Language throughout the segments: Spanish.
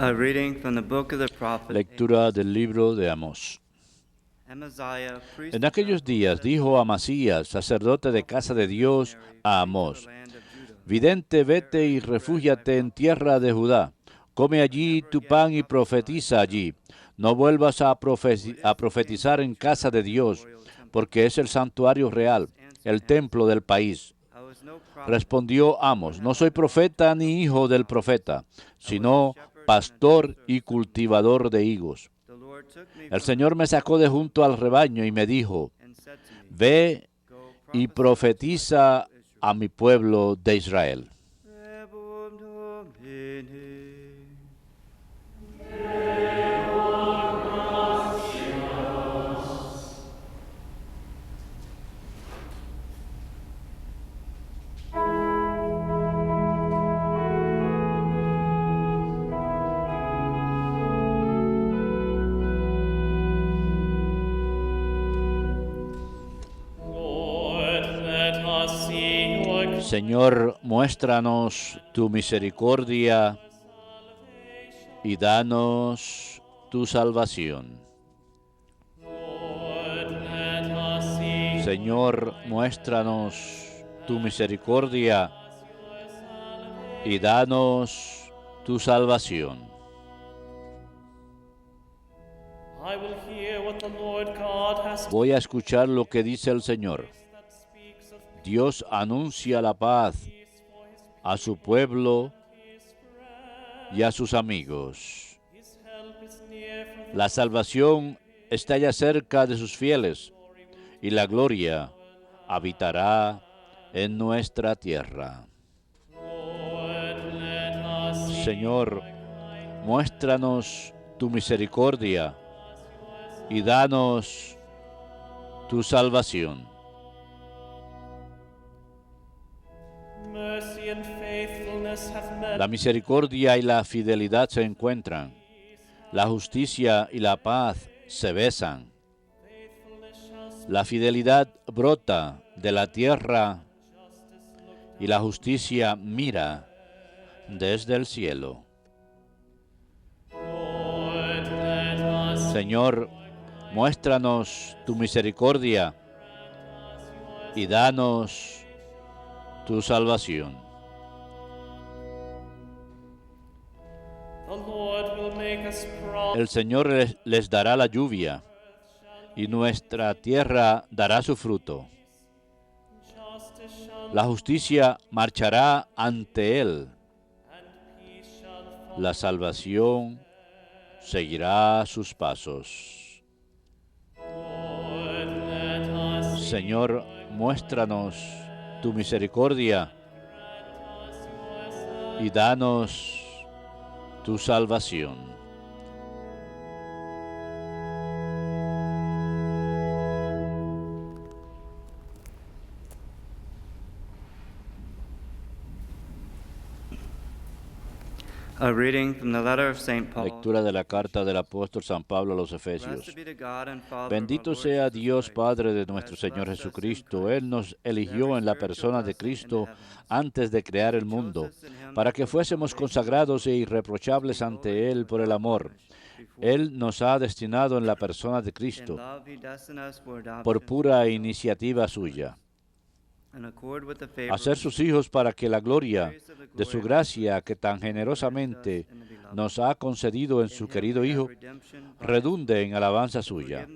A reading from the book of the prophet Lectura del libro de Amós. Amaziah, priest En aquellos días dijo Amasías, sacerdote de casa de Dios, a Amós: Vidente, vete y refúgiate en tierra de Judá. Come allí tu pan y profetiza allí. No vuelvas a profetizar en casa de Dios, porque es el santuario real, el templo del país. Respondió Amós: No soy profeta ni hijo del profeta, sino pastor y cultivador de higos. El Señor me sacó de junto al rebaño y me dijo: Ve y profetiza a mi pueblo de Israel. Señor, muéstranos tu misericordia y danos tu salvación. Señor, muéstranos tu misericordia y danos tu salvación. Voy a escuchar lo que dice el Señor. Dios anuncia la paz a su pueblo y a sus amigos. La salvación está ya cerca de sus fieles y la gloria habitará en nuestra tierra. Señor, muéstranos tu misericordia y danos tu salvación. La misericordia y la fidelidad se encuentran. La justicia y la paz se besan. La fidelidad brota de la tierra y la justicia mira desde el cielo. Señor, muéstranos tu misericordia y danos tu salvación. El Señor les dará la lluvia, y nuestra tierra dará su fruto. La justicia marchará ante Él. La salvación seguirá sus pasos. Señor, muéstranos tu misericordia y danos tu salvación. A reading from the letter of St. Paul. Lectura de la carta del apóstol San Pablo a los Efesios. Bendito sea Dios Padre de nuestro Señor Jesucristo. Él nos eligió en la persona de Cristo antes de crear el mundo, para que fuésemos consagrados e irreprochables ante Él por el amor. Él nos ha destinado en la persona de Cristo, por pura iniciativa suya, a ser sus hijos para que la gloria de su gracia que tan generosamente nos ha concedido en su querido Hijo redunde en alabanza suya.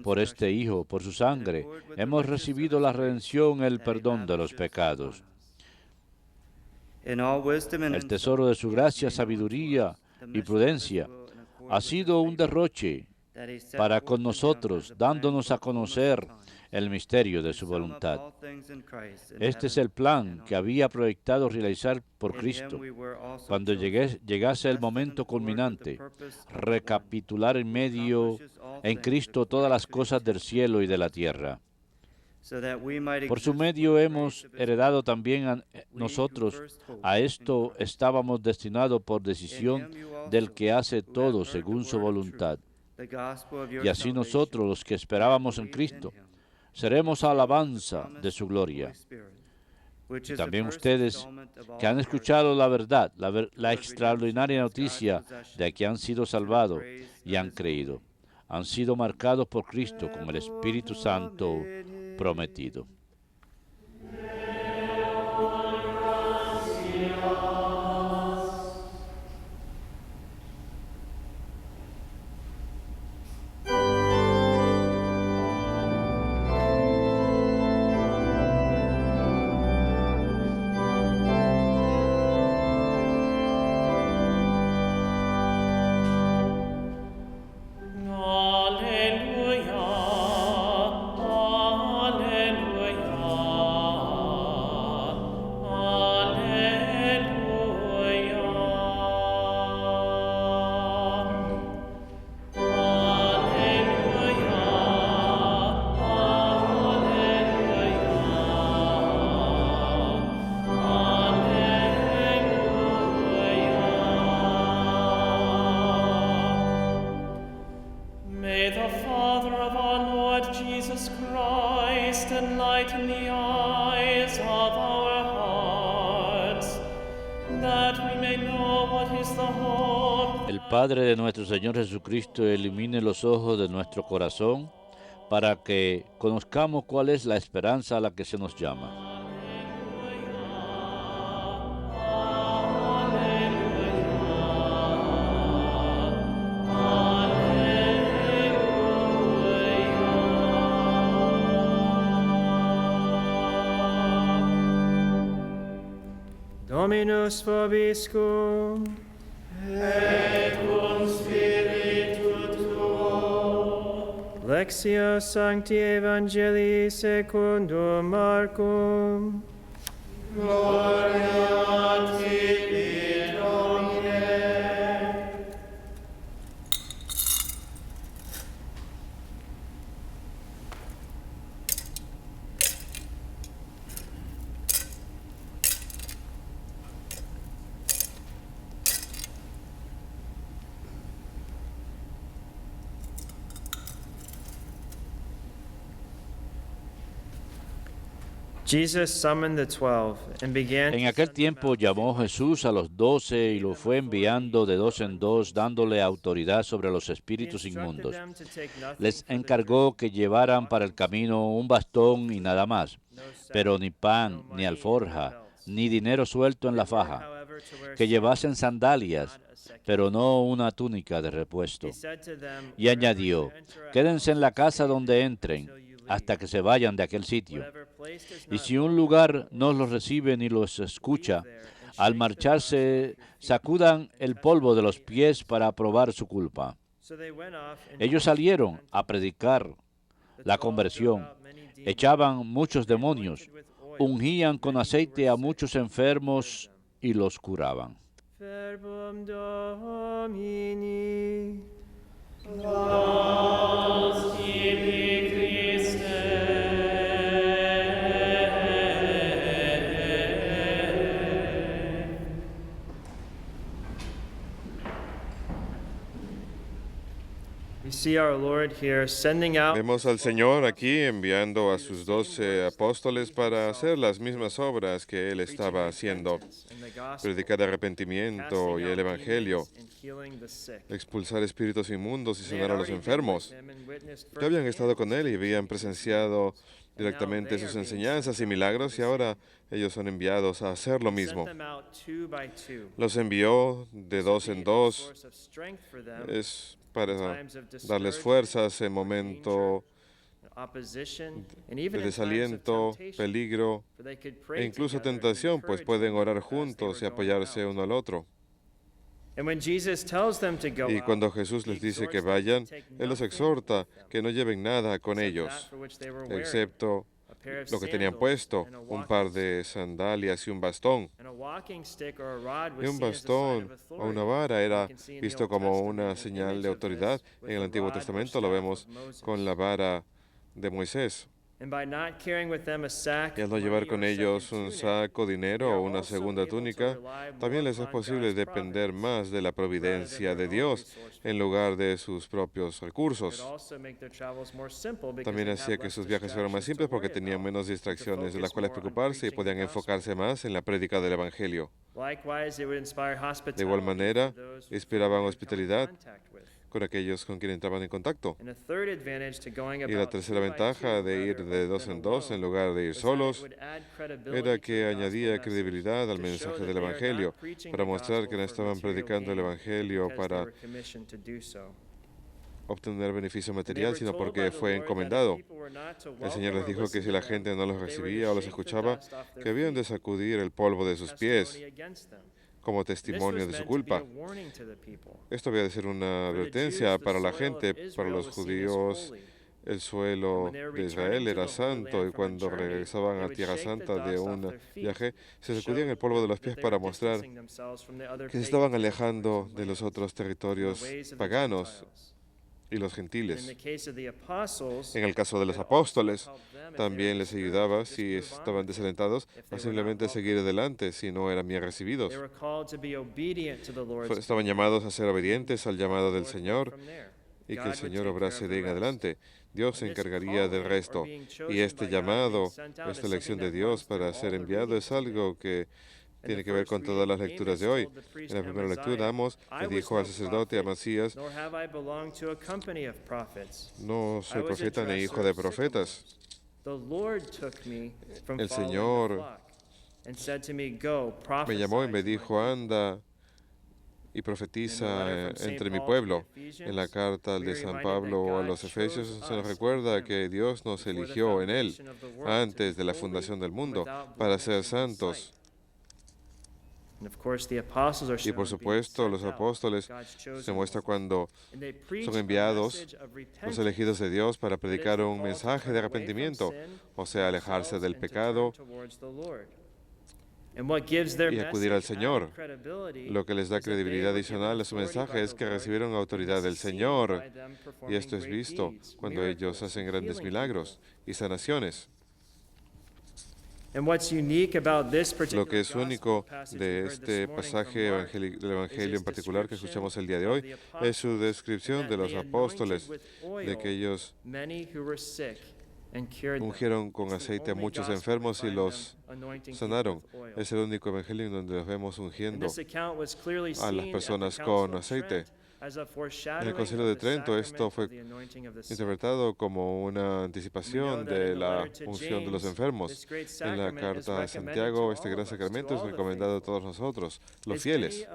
Por este Hijo, por su sangre, hemos recibido la redención, el perdón de los pecados. El tesoro de su gracia, sabiduría y prudencia ha sido un derroche para con nosotros, dándonos a conocer el misterio de su voluntad. Este es el plan que había proyectado realizar por Cristo. Cuando llegase el momento culminante, recapitular en Cristo todas las cosas del cielo y de la tierra. Por su medio hemos heredado también nosotros. A esto estábamos destinados por decisión del que hace todo según su voluntad. Y así nosotros, los que esperábamos en Cristo, seremos alabanza de su gloria. Y también ustedes que han escuchado la verdad, la extraordinaria noticia de que han sido salvados y han creído. Han sido marcados por Cristo con el Espíritu Santo prometido. El Padre de nuestro Señor Jesucristo ilumine los ojos de nuestro corazón para que conozcamos cuál es la esperanza a la que se nos llama. Dominus vobiscum. Et cum spiritu tuo. Lectio Sancti Evangelii secundum Marcum. Gloria a tibi, Domine. En aquel tiempo llamó Jesús a los 12 y los fue enviando de dos en dos, dándole autoridad sobre los espíritus inmundos. Les encargó que llevaran para el camino un bastón y nada más, pero ni pan, ni alforja, ni dinero suelto en la faja, que llevasen sandalias, pero no una túnica de repuesto. Y añadió, quédense en la casa donde entren, hasta que se vayan de aquel sitio. Y si un lugar no los recibe ni los escucha, al marcharse sacudan el polvo de los pies para probar su culpa. Ellos salieron a predicar la conversión, echaban muchos demonios, ungían con aceite a muchos enfermos y los curaban. Verbum Domini. Vemos al Señor aquí enviando a sus 12 apóstoles para hacer las mismas obras que Él estaba haciendo, predicar arrepentimiento y el Evangelio, expulsar espíritus inmundos y sanar a los enfermos. Ya habían estado con Él y habían presenciado directamente sus enseñanzas y milagros, y ahora ellos son enviados a hacer lo mismo. Los envió de dos en dos, es para darles fuerzas en momento de desaliento, peligro e incluso tentación, pues pueden orar juntos y apoyarse uno al otro. Y cuando Jesús les dice que vayan, Él los exhorta que no lleven nada con ellos, excepto lo que tenían puesto, un par de sandalias y un bastón. Y un bastón o una vara era visto como una señal de autoridad. En el Antiguo Testamento lo vemos con la vara de Moisés. Y al no llevar con ellos un saco, dinero o una segunda túnica, también les es posible depender más de la providencia de Dios en lugar de sus propios recursos. También hacía que sus viajes fueran más simples porque tenían menos distracciones de las cuales preocuparse y podían enfocarse más en la prédica del Evangelio. De igual manera, inspiraban hospitalidad con aquellos con quienes entraban en contacto. Y la tercera ventaja de ir de dos en dos en lugar de ir solos era que añadía credibilidad al mensaje del Evangelio, para mostrar que no estaban predicando el Evangelio para obtener beneficio material, sino porque fue encomendado. El Señor les dijo que si la gente no los recibía o los escuchaba, que habían de sacudir el polvo de sus pies como testimonio de su culpa. Esto había de ser una advertencia para la gente. Para los judíos, el suelo de Israel era santo, y cuando regresaban a Tierra Santa de un viaje, se sacudían el polvo de los pies para mostrar que se estaban alejando de los otros territorios paganos y los gentiles. En el caso de los apóstoles, también les ayudaba, si estaban desalentados, a simplemente seguir adelante si no eran bien recibidos. Estaban llamados a ser obedientes al llamado del Señor y que el Señor obrase de en adelante. Dios se encargaría del resto. Y este llamado, esta elección de Dios para ser enviado, es algo que tiene que ver con todas las lecturas de hoy. En la primera lectura, Amos le dijo al sacerdote Amasías: no soy profeta ni hijo de profetas. El Señor me llamó y me dijo: anda y profetiza entre mi pueblo. En la carta de San Pablo a los Efesios se nos recuerda que Dios nos eligió en Él antes de la fundación del mundo para ser santos. Y por supuesto, los apóstoles se muestra cuando son enviados, los elegidos de Dios, para predicar un mensaje de arrepentimiento, o sea, alejarse del pecado y acudir al Señor. Lo que les da credibilidad adicional a su mensaje es que recibieron autoridad del Señor, y esto es visto cuando ellos hacen grandes milagros y sanaciones. Lo que es único de este pasaje del Evangelio en particular que escuchamos el día de hoy es su descripción de los apóstoles, de que ellos ungieron con aceite a muchos enfermos y los sanaron. Es el único evangelio en donde los vemos ungiendo a las personas con aceite. En el Concilio de Trento esto fue interpretado como una anticipación de la unción de los enfermos. En la carta a Santiago, este gran sacramento es recomendado a todos nosotros, los fieles.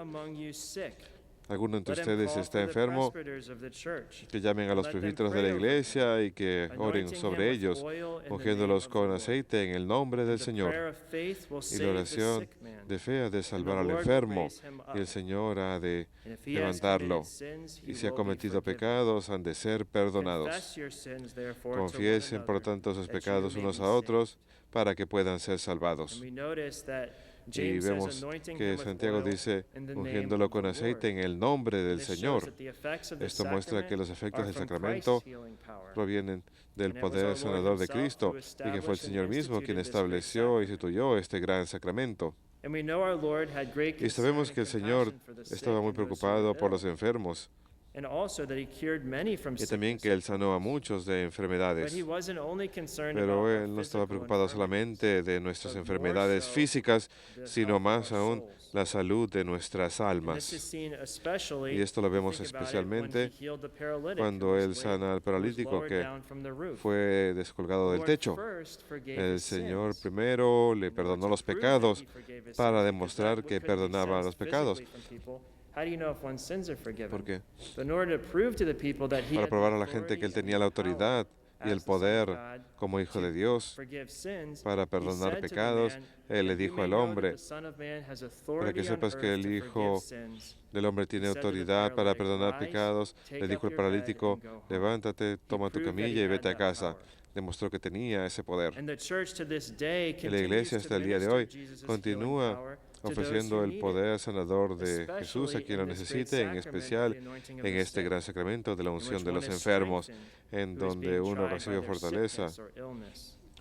¿Alguno entre ustedes está enfermo? Que llamen a los presbíteros de la iglesia y que oren sobre ellos, ungiéndolos con aceite en el nombre del Señor. Y la oración de fe ha de salvar al enfermo, y el Señor ha de levantarlo. Y si ha cometido pecados, han de ser perdonados. Confiesen, por tanto, sus pecados unos a otros para que puedan ser salvados. Y vemos que Santiago dice, ungiéndolo con aceite en el nombre del Señor. Esto muestra que los efectos del sacramento provienen del poder sanador de Cristo, y que fue el Señor mismo quien estableció y instituyó este gran sacramento. Y sabemos que el Señor estaba muy preocupado por los enfermos, y también que Él sanó a muchos de enfermedades. Pero Él no estaba preocupado solamente de nuestras enfermedades físicas, sino más aún la salud de nuestras almas. Y esto lo vemos especialmente cuando Él sana al paralítico que fue descolgado del techo. El Señor primero le perdonó los pecados para demostrar que perdonaba los pecados. ¿Por qué? Para probar a la gente que Él tenía la autoridad y el poder como Hijo de Dios para perdonar pecados, Él le dijo al hombre: para que sepas que el Hijo del Hombre tiene autoridad para perdonar pecados, le dijo al paralítico: levántate, toma tu camilla y vete a casa. Demostró que tenía ese poder. Y la iglesia hasta el día de hoy continúa ofreciendo el poder sanador de Jesús a quien lo necesite, en especial en este gran sacramento de la unción de los enfermos, en donde uno recibe fortaleza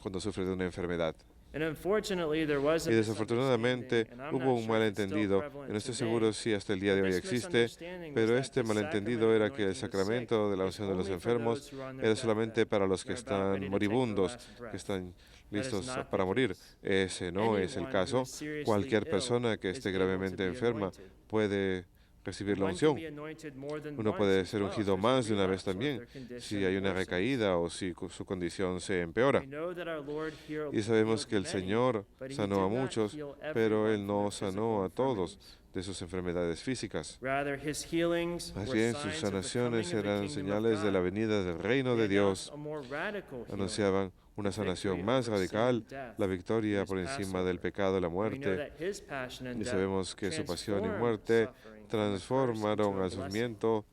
cuando sufre de una enfermedad. And unfortunately, there was a Y desafortunadamente misunderstanding, and I'm hubo not un sure if it's still malentendido, prevalent y no estoy today, seguro si hasta el día de but hoy this existe, misunderstanding was pero that este the malentendido sacrament era of que el anointing the sick sacramento de la is unción de los only for enfermos those who are on their era solamente deathbed, para los que who are about ready están to take their moribundos, last breath. que están That is listos not para the morir. case. Ese no es el Anyone who caso. is seriously Cualquier ill persona que is esté able gravemente to be enferma anointed. puede recibir la One unción. can be anointed more than Uno once puede as ser well if ungido there's a más de una vez relapse or if también, their condition si hay una worsens. recaída o si su condición se empeora. We know that our Lord Y sabemos que el healed many, Señor but he sanó a did not muchos, heal pero everyone Él from no their physical sanó a todos infirmities. de sus enfermedades físicas. Rather, his healings Más were bien, sus signs of the sanaciones coming of the eran kingdom of señales de la God. venida del reino They de Dios. announced a more radical healing, Anunciaban una the victory sanación más over sin radical, and death, la victoria and por his encima del Passover. pecado y la We know muerte. that his passion and Y death sabemos que su pasión y transformed muerte suffering from a curse into transformaron a al blessing. sufrimiento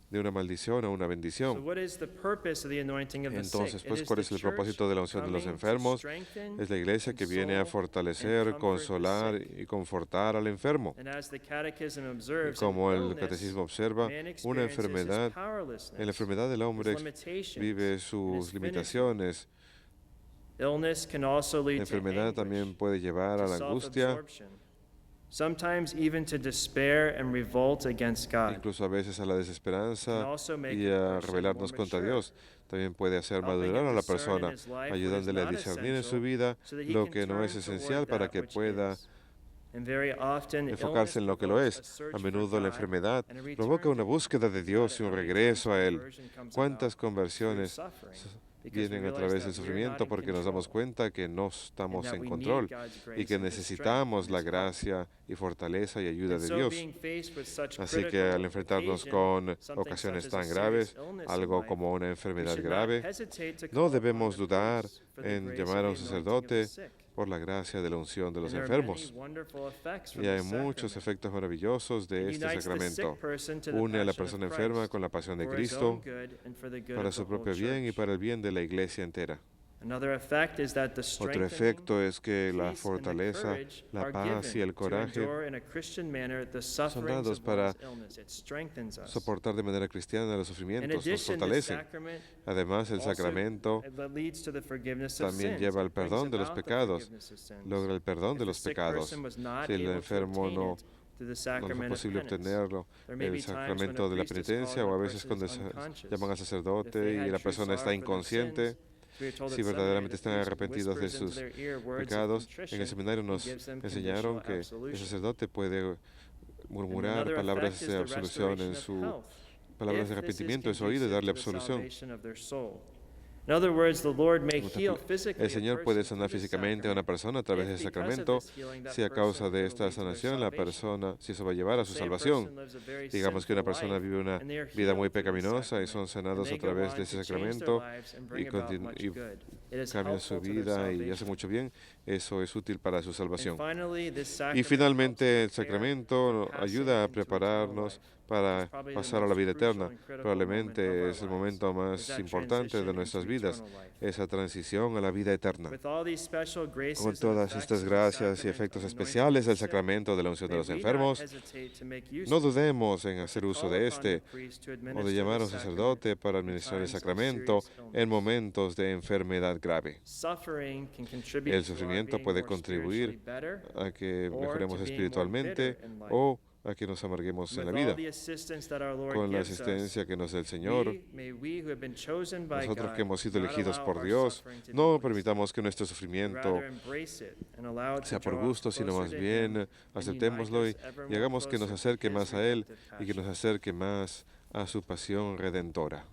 de una maldición a una So bendición. what is the purpose of the anointing of the sick? Entonces, It pues, is ¿cuál the es el church propósito de la unción de los coming to enfermos? strengthen, Es la iglesia que viene a console, fortalecer, and comfort the consolar sick. y confortar al enfermo. And as the catechism Y observes, como an el illness, catecismo observa, man una experiences his enfermedad, powerlessness, en la enfermedad del hombre his limitations, vive and sus his limitaciones. Illness can also lead La to enfermedad anguish, también puede llevar to a la angustia, self-absorption, sometimes even to despair and revolt against God. incluso a veces a la Can desesperanza also make y a a person rebelarnos more contra mature, Dios. También puede hacer helping madurar him a la discern in persona, his life what is ayudándole a not discernir en su essential, vida so that he lo can que no es turn esencial toward para that que which pueda is. And very often, enfocarse en lo que lo illness es. provokes a search A for menudo la God enfermedad and a return provoca to una Him. búsqueda de Dios y un How many regreso times a Él. conversion comes ¿Cuántas about through conversiones suffering? Because we vienen a realize través del that we're not sufrimiento in porque nos damos control, cuenta que no and estamos that en we control need God's y grace que and His strength necesitamos and la His help. gracia y fortaleza y ayuda And de so Dios? being faced with such Así que critical al enfrentarnos occasion, con something ocasiones such as a tan serious graves, illness in algo life, como una we enfermedad should not grave, hesitate to no call debemos upon the dudar priest for the en grace llamar a un of the anointing of the sacerdote sick. por la gracia de la unción de los And there are many enfermos. wonderful effects from Y hay the muchos sacrament. efectos maravillosos de It este unites the sacramento. sick person to the Une a la passion of persona enferma Christ con la pasión de for his Cristo own good and for the good para of su the whole propio bien y church. para el bien de la iglesia entera. Another effect is that the Otro efecto es que la peace and the fortaleza, courage la are paz y given el to coraje endure in a Christian manner the sufferings dados of para one's illness. It strengthens us. soportar de manera cristiana los In sufrimientos, nos addition, this fortalecen. sacrament Además, el also sacramento leads to the forgiveness of también sins. lleva al It brings perdón de los about the pecados, forgiveness of sins. logra el perdón If de the los sick pecados. person was not Si el able to enfermo obtain no it through the no fue sacrament of posible penance, obtenerlo, there may el be times when sacramento a de la priest is penitencia, called o a and the veces person cuando is unconscious. llaman al If sacerdote they y had la true persona está sorrow for their inconsciente, sins, we are told si that verdaderamente seminary, están the priest arrepentidos de whispers into sus their ear words of pecados, en contrition el seminario and nos gives them enseñaron conditional que el absolution. sacerdote puede murmurar Another palabras effect is de the absolución restoration en of su health, palabras de if this is arrepentimiento en su oído y conducive darle to the absolución. salvation of their soul. In other words, the Lord may En heal otras palabras, physically el Señor puede a person sanar through the físicamente a una sacrament, persona a través if del because of sacramento, this healing that si a causa person de will esta lead to their sanación la salvation. persona, si eso va a llevar a su Say a salvación. person lives a very Digamos que una sinful persona life, vive una and they are vida muy healed through the pecaminosa y sacrament, son sanados and a they go través on de ese to change their sacramento lives and y, bring about much y good. It is cambian su helpful to their vida y salvation. hacen mucho bien, eso es útil para su And salvación. finally, this Y sacrament finalmente el helps prepare sacramento for passing ayuda a into eternal prepararnos life. para It's probably the pasar a la most vida crucial eterna. and critical moment of Probablemente our es el lives, momento is más that importante transition de nuestras into vidas, eternal life. esa transición a la vida eterna. With all these special graces Con and todas effects estas of the gracias y sacrament efectos of anointing especiales the del sick, sacramento de la unción de may los we not enfermos, hesitate to make use no of it, dudemos en to hacer uso call de upon the este priest to o de administer llamar a the un sacrament sacerdote para in administrar el times of sacramento serious en illness. momentos de enfermedad grave. Suffering can contribute El to our sufrimiento being puede more contribuir spiritually better, a que or mejoremos to being more espiritualmente bitter in life. o a que nos amarguemos en With la all vida. the assistance that our Lord Con la gives us, asistencia que nos da el Señor, may we who have been chosen by nosotros God, que hemos sido not elegidos allow por our Dios, suffering to be no wasted, permitamos que nuestro but sufrimiento rather embrace it and allow it to sea por draw us gusto, sino closer más to bien Him and aceptémoslo unite us ever y more hagamos que nos closer to acerque His más a Él redemptive y que nos passion. acerque más a su pasión redentora.